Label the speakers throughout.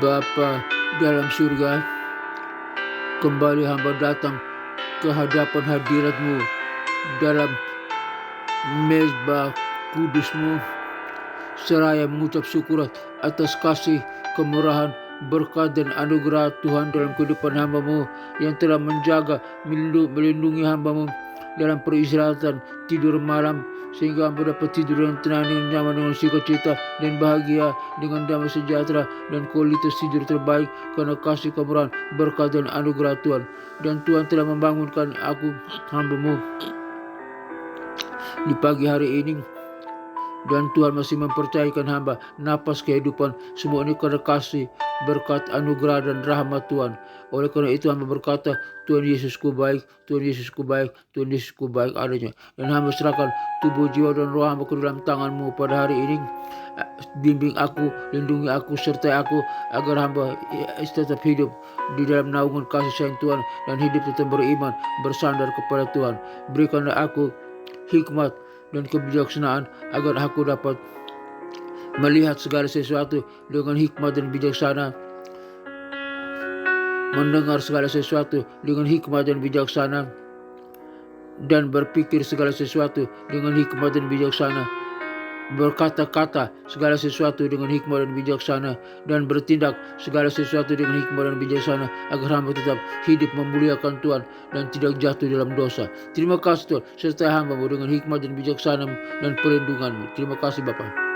Speaker 1: Bapa dalam surga, kembali hamba datang ke hadapan hadirat-Mu dalam mezbah kudus-Mu, seraya mengucap syukur atas kasih, kemurahan, berkat dan anugerah Tuhan dalam kehidupan hamba-Mu yang telah menjaga, melindungi hamba-Mu dalam peristirahatan tidur malam, sehingga hamba dapat tidur dengan tenang, dengan nyaman, dengan sukacita dan bahagia, dengan damai sejahtera dan kualitas tidur terbaik karena kasih, kemurahan, berkat dan anugerah Tuhan. Dan Tuhan telah membangunkan aku, hamba-Mu, di pagi hari ini, dan Tuhan masih mempercayakan hamba napas kehidupan. Semua ini karena kasih, berkat, anugerah dan rahmat Tuhan. Oleh karena itu hamba berkata, Tuhan Yesusku baik, Tuhan Yesusku baik, Tuhan Yesusku baik adanya. Dan hamba serahkan tubuh, jiwa dan roh hamba ke dalam tangan-Mu pada hari ini. Bimbing aku, lindungi aku, sertai aku, agar hamba tetap hidup di dalam naungan kasih sayang Tuhan, dan hidup tetap beriman, bersandar kepada Tuhan. Berikanlah aku hikmat dan kebijaksanaan agar aku dapat melihat segala sesuatu dengan hikmat dan bijaksana, mendengar segala sesuatu dengan hikmat dan bijaksana, dan berpikir segala sesuatu dengan hikmat dan bijaksana, berkata-kata segala sesuatu dengan hikmat dan bijaksana, dan bertindak segala sesuatu dengan hikmat dan bijaksana, agar hamba tetap hidup memuliakan Tuhan dan tidak jatuh dalam dosa. Terima kasih Tuhan, sertai hamba-Mu dengan hikmat dan bijaksana dan perlindungan-Mu. Terima kasih Bapa.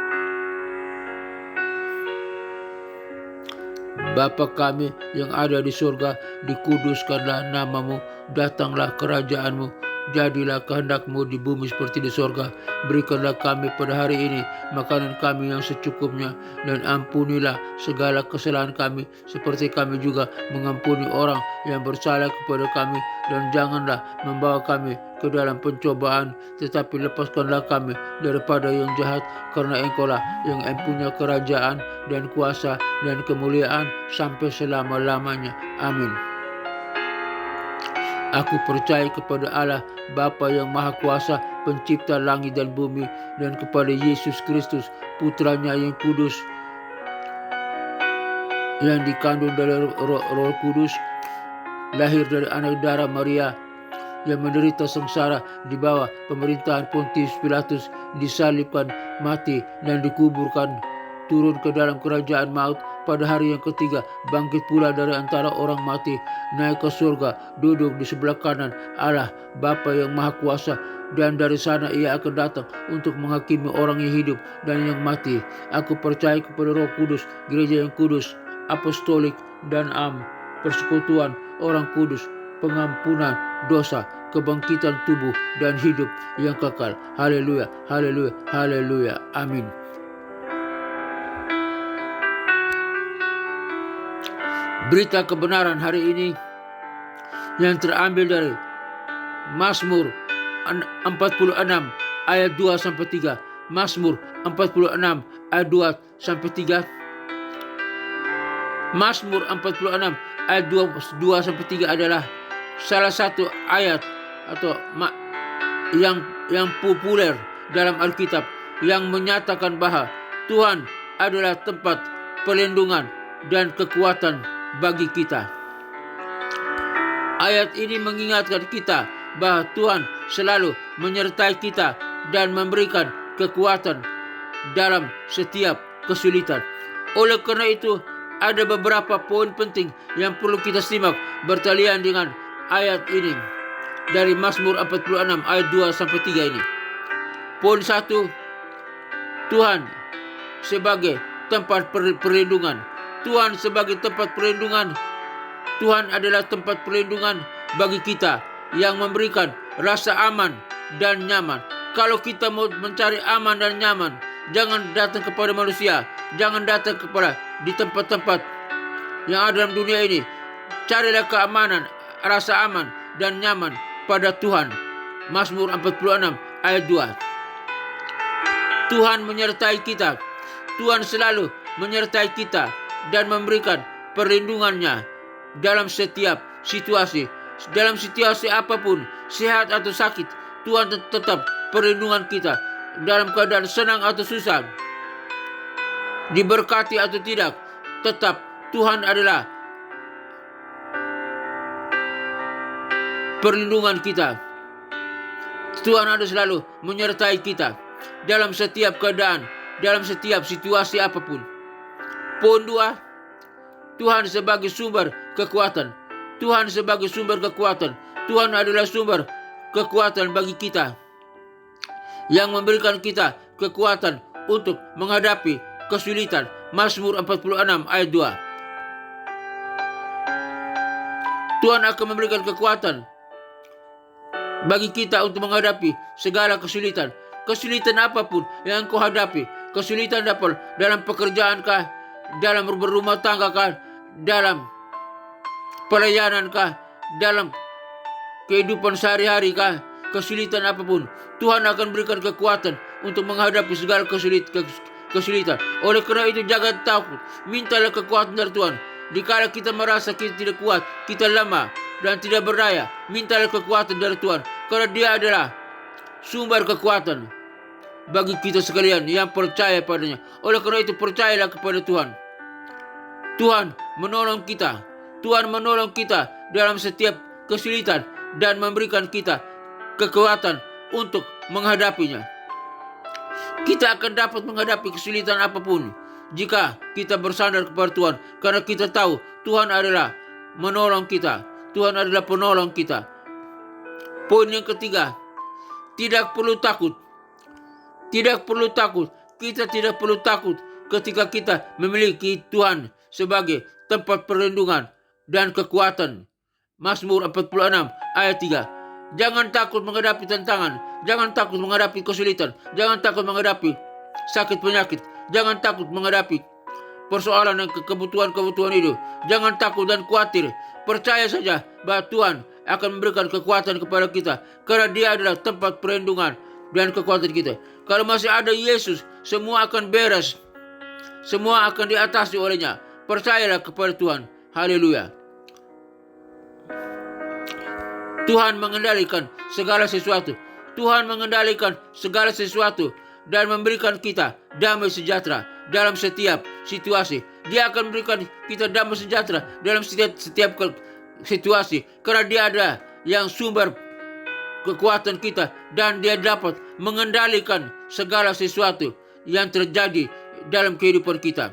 Speaker 1: Bapa kami yang ada di surga, dikuduskanlah nama-Mu, datanglah kerajaan-Mu, jadilah kehendak-Mu di bumi seperti di surga. Berikanlah kami pada hari ini makanan kami yang secukupnya, dan ampunilah segala kesalahan kami seperti kami juga mengampuni orang yang bersalah kepada kami, dan janganlah membawa kami ke dalam pencobaan, tetapi lepaskanlah kami daripada yang jahat, karena Engkau-lah yang mempunyai kerajaan dan kuasa dan kemuliaan sampai selama-lamanya. Amin. Aku percaya kepada Allah Bapa yang Maha Kuasa, pencipta langit dan bumi, dan kepada Yesus Kristus, Putranya yang kudus, yang dikandung dari Roh Kudus, lahir dari anak darah Maria, yang menderita sengsara di bawah pemerintahan Pontius Pilatus, disalibkan, mati dan dikuburkan, turun ke dalam kerajaan maut, pada hari yang ketiga bangkit pula dari antara orang mati, naik ke surga, duduk di sebelah kanan Allah Bapa yang Maha Kuasa, dan dari sana Ia akan datang untuk menghakimi orang yang hidup dan yang mati. Aku percaya kepada Roh Kudus, gereja yang kudus, apostolik dan persekutuan orang kudus, pengampunan dosa, kebangkitan tubuh dan hidup yang kekal. Haleluya, haleluya, haleluya. Amin. Berita kebenaran hari ini yang terambil dari Mazmur 46 ayat 2 sampai 3. Mazmur 46 ayat 2 sampai 3. Mazmur 46 ayat 2 sampai 3 adalah salah satu ayat atau yang populer dalam Alkitab, yang menyatakan bahwa Tuhan adalah tempat perlindungan dan kekuatan bagi kita. Ayat ini mengingatkan kita bahwa Tuhan selalu menyertai kita dan memberikan kekuatan dalam setiap kesulitan. Oleh karena itu, ada beberapa poin penting yang perlu kita simak bertalian dengan ayat ini dari Mazmur 46 ayat 2 sampai 3 ini. Poin 1, Tuhan sebagai tempat perlindungan. Tuhan sebagai tempat perlindungan. Tuhan adalah tempat perlindungan bagi kita yang memberikan rasa aman dan nyaman. Kalau kita mau mencari aman dan nyaman, jangan datang kepada manusia, jangan datang kepada di tempat-tempat yang ada dalam dunia ini. Carilah keamanan, rasa aman dan nyaman pada Tuhan. Mazmur 46 ayat 2. Tuhan menyertai kita. Tuhan selalu menyertai kita dan memberikan perlindungannya dalam setiap situasi. Dalam situasi apapun, sehat atau sakit, Tuhan tetap perlindungan kita. Dalam keadaan senang atau susah, diberkati atau tidak, tetap Tuhan adalah perlindungan kita. Tuhan ada selalu menyertai kita dalam setiap keadaan, dalam setiap situasi apapun. Poin 2, Tuhan sebagai sumber kekuatan. Tuhan sebagai sumber kekuatan. Tuhan adalah sumber kekuatan bagi kita, yang memberikan kita kekuatan untuk menghadapi kesulitan. Mazmur 46 ayat 2. Tuhan akan memberikan kekuatan bagi kita untuk menghadapi segala kesulitan. Kesulitan apapun yang kau hadapi, kesulitan dalam pekerjaan kah, dalam berumah tangga kah, dalam pelayanan kah, dalam kehidupan sehari-hari kah, kesulitan apapun, Tuhan akan berikan kekuatan untuk menghadapi segala kesulitan. Oleh karena itu, jangan takut, mintalah kekuatan dari Tuhan. Dikala kita merasa kita tidak kuat, kita lemah dan tidak berdaya, mintalah kekuatan dari Tuhan, karena Dia adalah sumber kekuatan bagi kita sekalian yang percaya padanya. Oleh karena itu, percayalah kepada Tuhan. Tuhan menolong kita. Tuhan menolong kita dalam setiap kesulitan dan memberikan kita kekuatan untuk menghadapinya. Kita akan dapat menghadapi kesulitan apapun jika kita bersandar kepada Tuhan, karena kita tahu Tuhan adalah menolong kita. Tuhan adalah penolong kita. Poin yang ketiga, tidak perlu takut. Tidak perlu takut. Kita tidak perlu takut ketika kita memiliki Tuhan sebagai tempat perlindungan dan kekuatan. Mazmur 46 ayat 3. Jangan takut menghadapi tantangan. Jangan takut menghadapi kesulitan. Jangan takut menghadapi sakit penyakit. Jangan takut menghadapi persoalan dan kebutuhan-kebutuhan itu. Jangan takut dan khawatir. Percaya saja bahwa Tuhan akan memberikan kekuatan kepada kita, karena Dia adalah tempat perlindungan dan kekuatan kita. Kalau masih ada Yesus, semua akan beres. Semua akan diatasi olehnya. Percayalah kepada Tuhan. Haleluya. Tuhan mengendalikan segala sesuatu. Tuhan mengendalikan segala sesuatu dan memberikan kita damai sejahtera dalam setiap situasi. Dia akan memberikan kita damai sejahtera dalam setiap situasi, karena Dia adalah yang sumber kekuatan kita, dan Dia dapat mengendalikan segala sesuatu yang terjadi dalam kehidupan kita.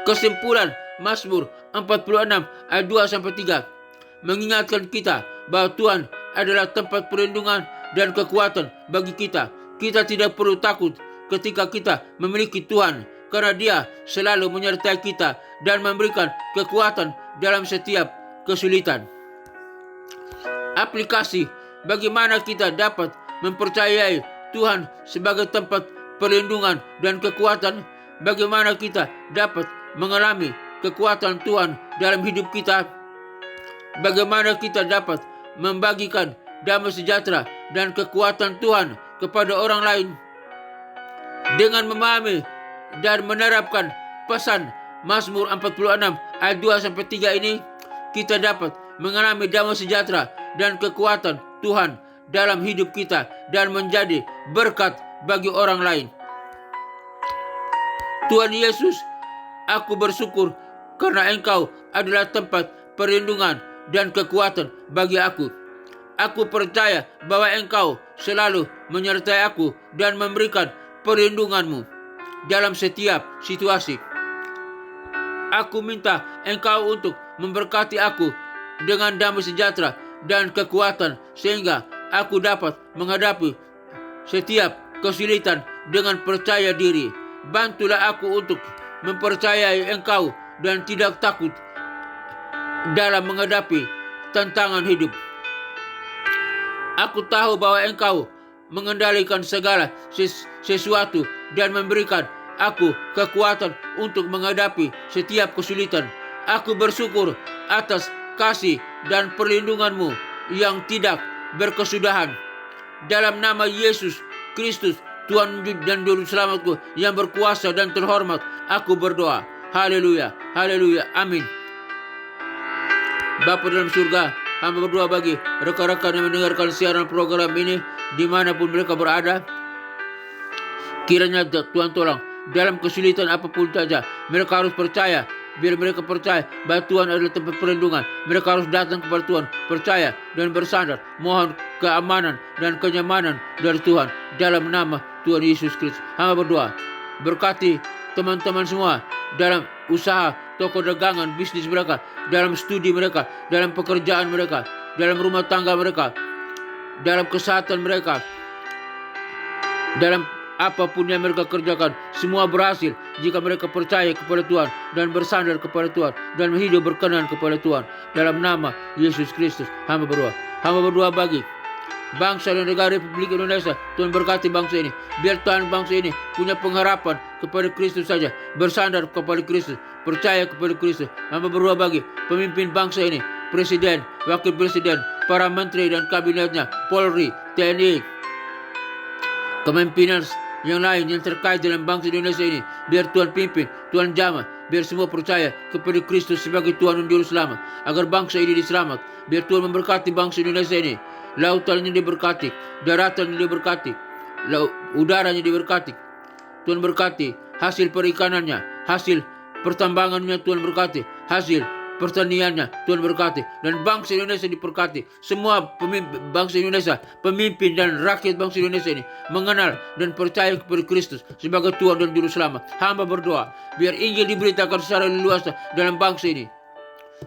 Speaker 1: Kesimpulan Mazmur 46 ayat 2-3 mengingatkan kita bahwa Tuhan adalah tempat perlindungan dan kekuatan bagi kita. Kita tidak perlu takut ketika kita memiliki Tuhan, karena Dia selalu menyertai kita dan memberikan kekuatan dalam setiap kesulitan. Aplikasi, bagaimana kita dapat mempercayai Tuhan sebagai tempat perlindungan dan kekuatan? Bagaimana kita dapat mengalami kekuatan Tuhan dalam hidup kita? Bagaimana kita dapat membagikan damai sejahtera dan kekuatan Tuhan kepada orang lain? Dengan memahami dan menerapkan pesan Mazmur 46 ayat 2-3 ini, kita dapat mengalami damai sejahtera dan kekuatan Tuhan dalam hidup kita dan menjadi berkat bagi orang lain. Tuhan Yesus, aku bersyukur karena Engkau adalah tempat perlindungan dan kekuatan bagi aku. Aku percaya bahwa Engkau selalu menyertai aku dan memberikan perlindungan-Mu dalam setiap situasi. Aku minta Engkau untuk memberkati aku dengan damai sejahtera dan kekuatan, sehingga aku dapat menghadapi setiap kesulitan dengan percaya diri. Bantulah aku untuk mempercayai Engkau dan tidak takut dalam menghadapi tantangan hidup. Aku tahu bahwa Engkau mengendalikan segala sesuatu dan memberikan aku kekuatan untuk menghadapi setiap kesulitan. Aku bersyukur atas kasih dan perlindungan-Mu yang tidak berkesudahan. Dalam nama Yesus Kristus, Tuhan dan Juru Selamatku yang berkuasa dan terhormat, aku berdoa. Haleluya, haleluya, amin. Bapa dalam surga, hamba berdoa bagi rekan-rekan yang mendengarkan siaran program ini dimanapun mereka berada. Kiranya Tuhan tolong dalam kesulitan apapun saja, mereka harus percaya biar mereka percaya bahwa Tuhan adalah tempat perlindungan. Mereka harus datang kepada Tuhan, percaya dan bersandar, mohon keamanan dan kenyamanan dari Tuhan dalam nama Tuhan Yesus Kristus. Hamba berdoa, berkati teman-teman semua dalam usaha, toko dagangan, bisnis mereka, dalam studi mereka, dalam pekerjaan mereka, dalam rumah tangga mereka, dalam kesehatan mereka, dalam apapun yang mereka kerjakan, semua berhasil jika mereka percaya kepada Tuhan dan bersandar kepada Tuhan dan hidup berkenan kepada Tuhan. Dalam nama Yesus Kristus, hamba berdoa. Hamba berdoa bagi bangsa dan negara Republik Indonesia. Tuhan berkati bangsa ini. Biar Tuhan bangsa ini punya pengharapan kepada Kristus saja, bersandar kepada Kristus, percaya kepada Kristus. Hamba berdoa bagi pemimpin bangsa ini, presiden, wakil presiden, para menteri dan kabinetnya, Polri, TNI, kepemimpinan yang lain yang terkait dengan bangsa Indonesia ini. Biar Tuhan pimpin, Tuhan jamah, biar semua percaya kepada Kristus sebagai Tuhan dan Juru Selamat, agar bangsa ini diselamat. Biar Tuhan memberkati bangsa Indonesia ini. Lautannya diberkati, daratannya diberkati, udaranya diberkati. Tuhan berkati hasil perikanannya, hasil pertambangannya Tuhan berkati, hasil pertaniannya Tuhan berkati, dan bangsa Indonesia diberkati. Semua bangsa Indonesia, pemimpin dan rakyat bangsa Indonesia ini mengenal dan percaya kepada Kristus sebagai Tuhan dan Juru Selamat. Hamba berdoa biar Injil diberitakan secara luas dalam bangsa ini.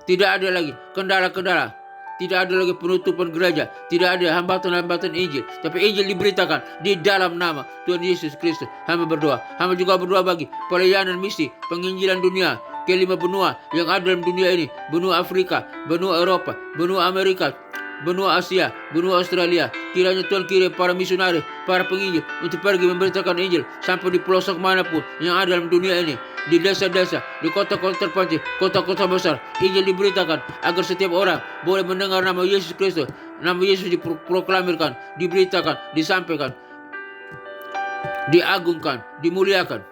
Speaker 1: Tidak ada lagi kendala-kendala, tidak ada lagi penutupan gereja, tidak ada hambatan-hambatan Injil, tapi Injil diberitakan di dalam nama Tuhan Yesus Kristus. Hamba berdoa. Hamba juga berdoa bagi pelayanan misi penginjilan dunia ke 5 benua yang ada dalam dunia ini: benua Afrika, benua Eropa, benua Amerika, benua Asia, benua Australia. Kiranya Tuhan kirim para misionari, para penginjil untuk pergi memberitakan Injil sampai di pelosok manapun yang ada dalam dunia ini, di desa-desa, di kota-kota terpencil, kota-kota besar. Injil diberitakan agar setiap orang boleh mendengar nama Yesus Kristus. Nama Yesus diproklamirkan, diberitakan, disampaikan, diagungkan, dimuliakan.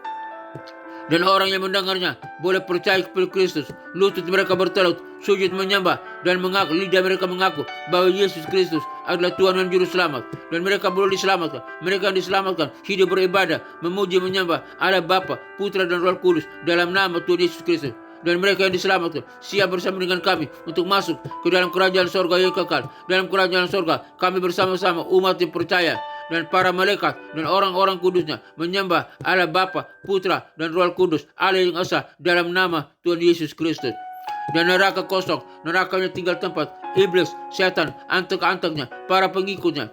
Speaker 1: Dan orang yang mendengarnya boleh percaya kepada Kristus. Lutut mereka bertelut, sujud menyembah, dan mengaku, lidah mereka mengaku bahwa Yesus Kristus adalah Tuhan dan Juru Selamat. Dan mereka boleh diselamatkan. Mereka yang diselamatkan hidup beribadah, memuji menyembah Allah Bapa, Putra dan Roh Kudus dalam nama Tuhan Yesus Kristus. Dan mereka yang diselamatkan siap bersama dengan kami untuk masuk ke dalam kerajaan sorga yang kekal. Dalam kerajaan sorga kami bersama-sama umat yang percaya, dan para malaikat dan orang-orang kudusnya menyembah Allah Bapa, Putra dan Roh Kudus, Allah yang esa, dalam nama Tuhan Yesus Kristus. Dan neraka kosong, nerakanya tinggal tempat iblis, setan, antek-anteknya, para pengikutnya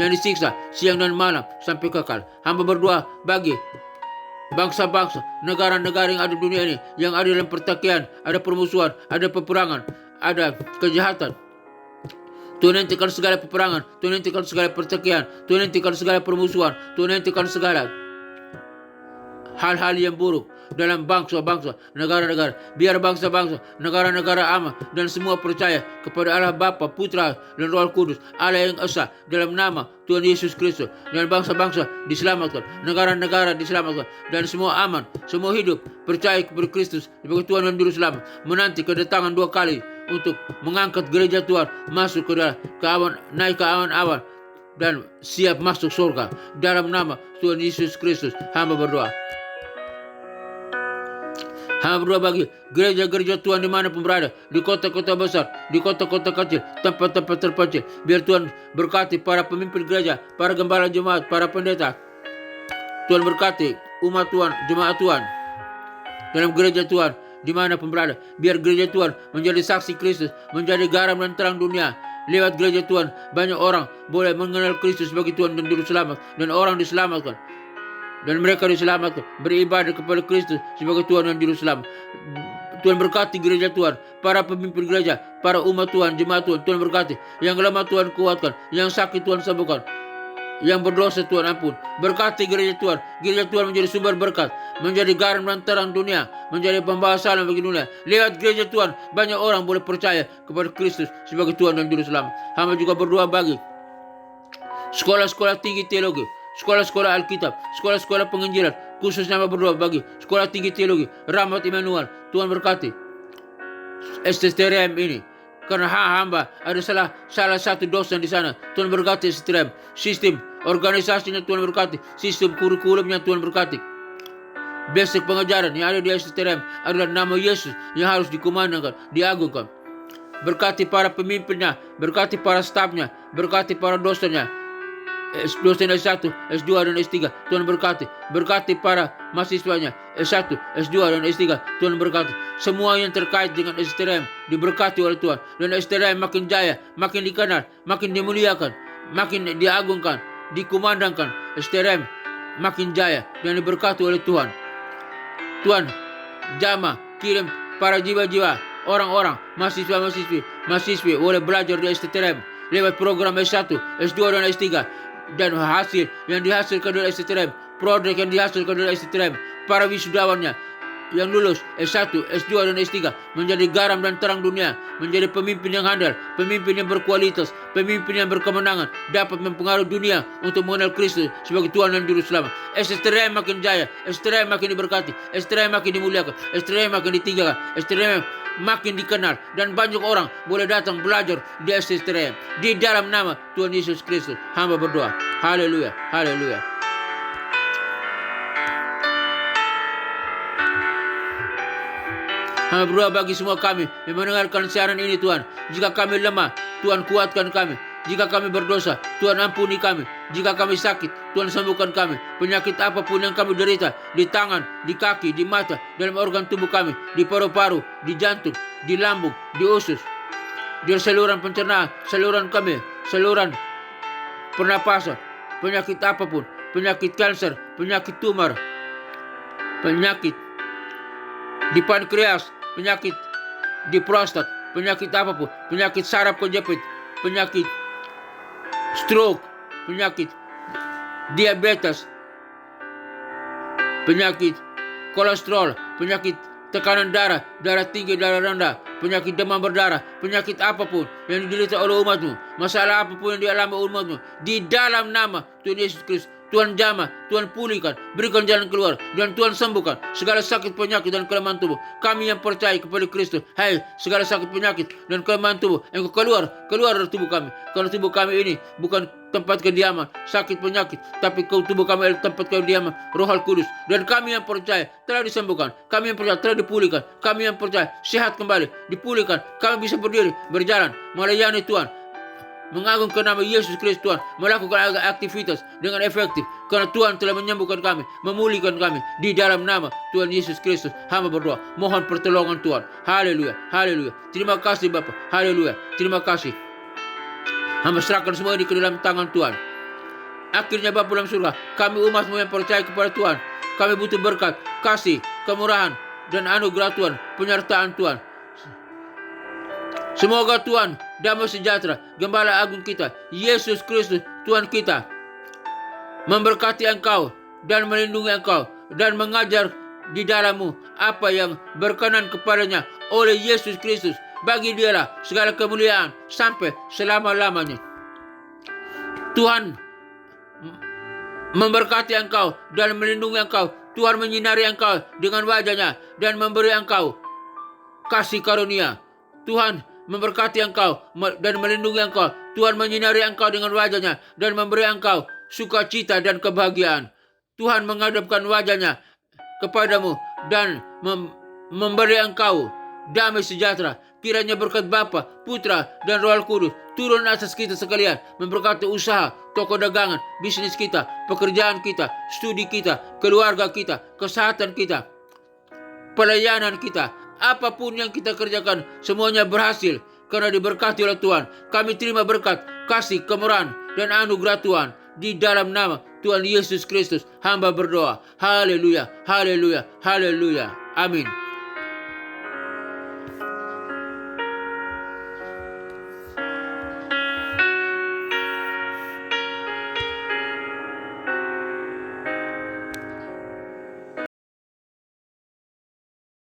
Speaker 1: yang disiksa siang dan malam sampai kekal. Hamba berdoa bagi bangsa-bangsa, negara-negara yang ada di dunia ini, yang ada dalam pertikaian, ada permusuhan, ada peperangan, ada kejahatan. Tuhan hentikan segala peperangan, Tuhan hentikan segala pertikaian, Tuhan hentikan segala permusuhan, Tuhan hentikan segala hal-hal yang buruk dalam bangsa-bangsa, negara-negara. Biar bangsa-bangsa, negara-negara aman dan semua percaya kepada Allah Bapa, Putra dan Roh Kudus, Allah yang esa, dalam nama Tuhan Yesus Kristus. Dan bangsa-bangsa diselamatkan, negara-negara diselamatkan, dan semua aman, semua hidup percaya kepada Kristus sebagai Tuhan dan Juru Selamat, menanti kedatangan 2 kali untuk mengangkat gereja Tuhan masuk ke dalam naik ke awan-awan dan siap masuk surga. Dalam nama Tuhan Yesus Kristus hamba berdoa. Hamba berdoa bagi gereja-gereja Tuhan dimanapun berada, di kota-kota besar, di kota-kota kecil, tempat-tempat terpencil. Biar Tuhan berkati para pemimpin gereja, para gembala jemaat, para pendeta. Tuhan berkati umat Tuhan, jemaat Tuhan dalam gereja Tuhan dimanapun berada. Biar gereja Tuhan menjadi saksi Kristus, menjadi garam dan terang dunia. Lewat gereja Tuhan banyak orang boleh mengenal Kristus sebagai Tuhan dan Juru Selamat, dan orang diselamatkan, dan mereka diselamatkan beribadah kepada Kristus sebagai Tuhan dan Juru Selamat. Tuhan berkati gereja Tuhan, para pemimpin gereja, para umat Tuhan, jemaat Tuhan. Tuhan berkati yang lemah Tuhan kuatkan, yang sakit Tuhan sembuhkan, yang berdosa Tuhan ampun. Berkati gereja Tuhan. Gereja Tuhan menjadi sumber berkat, menjadi garam dan terang dunia, menjadi pembawa salam bagi dunia. Lewat gereja Tuhan banyak orang boleh percaya kepada Kristus sebagai Tuhan dan Juru Selamat. Hamba juga berdoa bagi sekolah-sekolah tinggi teologi, sekolah-sekolah Alkitab, sekolah-sekolah penginjilan. Khususnya hamba berdoa bagi sekolah tinggi teologi Rahmat Immanuel. Tuhan berkati STRM ini, karena hamba ada salah satu dosen di sana. Tuhan berkati STRM, sistem organisasinya Tuhan berkati, sistem kurikulumnya Tuhan berkati. basic pengajaran yang ada di STRM adalah nama Yesus yang harus dikumandangkan, diagungkan. Berkati para pemimpinnya, berkati para stafnya, berkati para dosennya, dosen S1, S2 dan S3, Tuhan berkati. Berkati para mahasiswanya, S1, S2 dan S3, Tuhan berkati. Semua yang terkait dengan STRM diberkati oleh Tuhan. Dan STRM makin jaya, makin dikenal, makin dimuliakan, makin diagungkan, dikumandangkan. STRM makin jaya dan diberkati oleh Tuhan. Tuhan jamah kirim para jiwa-jiwa, orang-orang, mahasiswi boleh belajar di STRM lewat program S1, S2 dan S3, dan hasil yang dihasilkan dari STRM, proyek yang dihasilkan dari STRM, para wisudawannya yang lulus S1, S2 dan S3 menjadi garam dan terang dunia, menjadi pemimpin yang handal, pemimpin yang berkualitas, pemimpin yang berkemenangan, dapat mempengaruhi dunia untuk mengenal Kristus sebagai Tuhan dan Juru Selamat. STRM makin jaya, STRM makin diberkati, STRM makin dimuliakan, STRM makin ditinggalkan, STRM makin dikenal, dan banyak orang boleh datang belajar di STRM. Di dalam nama Tuhan Yesus Kristus hamba berdoa. Haleluya, haleluya. Hamba berdoa bagi semua kami yang mendengarkan siaran ini, Tuhan. Jika kami lemah, Tuhan kuatkan kami. Jika kami berdosa, Tuhan ampuni kami. Jika kami sakit, Tuhan sembuhkan kami. Penyakit apapun yang kami derita, di tangan, di kaki, di mata, dalam organ tubuh kami, di paru-paru, di jantung, di lambung, di usus, di saluran pencernaan, saluran kami, saluran pernapasan, penyakit apapun, penyakit kanker, penyakit tumor, penyakit di pankreas, penyakit di prostat, penyakit apapun, penyakit saraf kejepit, penyakit stroke, penyakit diabetes, penyakit kolesterol, penyakit tekanan darah, darah tinggi, darah rendah, penyakit demam berdarah, penyakit apapun yang diderita oleh umatmu, masalah apapun yang dialami umatmu, di dalam nama Tuhan Yesus Kristus, Tuhan jamah, Tuhan pulihkan, berikan jalan keluar, dan Tuhan sembuhkan segala sakit penyakit dan kelemahan tubuh. Kami yang percaya kepada Kristus, hai segala sakit penyakit dan kelemahan tubuh yang keluar dari tubuh kami. Karena tubuh kami ini bukan tempat kediaman sakit penyakit, tapi tubuh kami adalah tempat kediaman Roh Kudus. Dan kami yang percaya telah disembuhkan, kami yang percaya telah dipulihkan, kami yang percaya sehat kembali, dipulihkan, kami bisa berdiri, berjalan, melayani Tuhan, mengagungkan nama Yesus Kristus. Tuhan melakukan aktivitas dengan efektif karena Tuhan telah menyembuhkan kami, memulihkan kami. Di dalam nama Tuhan Yesus Kristus hamba berdoa, mohon pertolongan Tuhan. Haleluya, haleluya. Terima kasih Bapa, haleluya. Terima kasih. Hamba serahkan semua ini ke dalam tangan Tuhan. Akhirnya Bapa dalam surga, kami umat-Mu yang percaya kepada Tuhan, kami butuh berkat, kasih, kemurahan, dan anugerah Tuhan, penyertaan Tuhan. Semoga Tuhan damai sejahtera, Gembala Agung kita, Yesus Kristus Tuhan kita, memberkati engkau dan melindungi engkau dan mengajar di dalammu apa yang berkenan kepadanya oleh Yesus Kristus. Bagi Dialah segala kemuliaan sampai selama-lamanya. Tuhan memberkati engkau dan melindungi engkau. Tuhan menyinari engkau dengan wajahnya dan memberi engkau kasih karunia. Tuhan memberkati engkau dan melindungi engkau. Tuhan menyinari engkau dengan wajahnya dan memberi engkau sukacita dan kebahagiaan. Tuhan menghadapkan wajahnya kepadamu dan memberi engkau damai sejahtera. Kiranya berkat Bapa, Putra, dan Roh Kudus turun atas kita sekalian, memberkati usaha, toko dagangan, bisnis kita, pekerjaan kita, studi kita, keluarga kita, kesehatan kita, pelayanan kita. Apapun yang kita kerjakan, semuanya berhasil karena diberkati oleh Tuhan. Kami terima berkat, kasih, kemurahan, dan anugerah Tuhan. Di dalam nama Tuhan Yesus Kristus, hamba berdoa. Haleluya, haleluya, haleluya. Amin.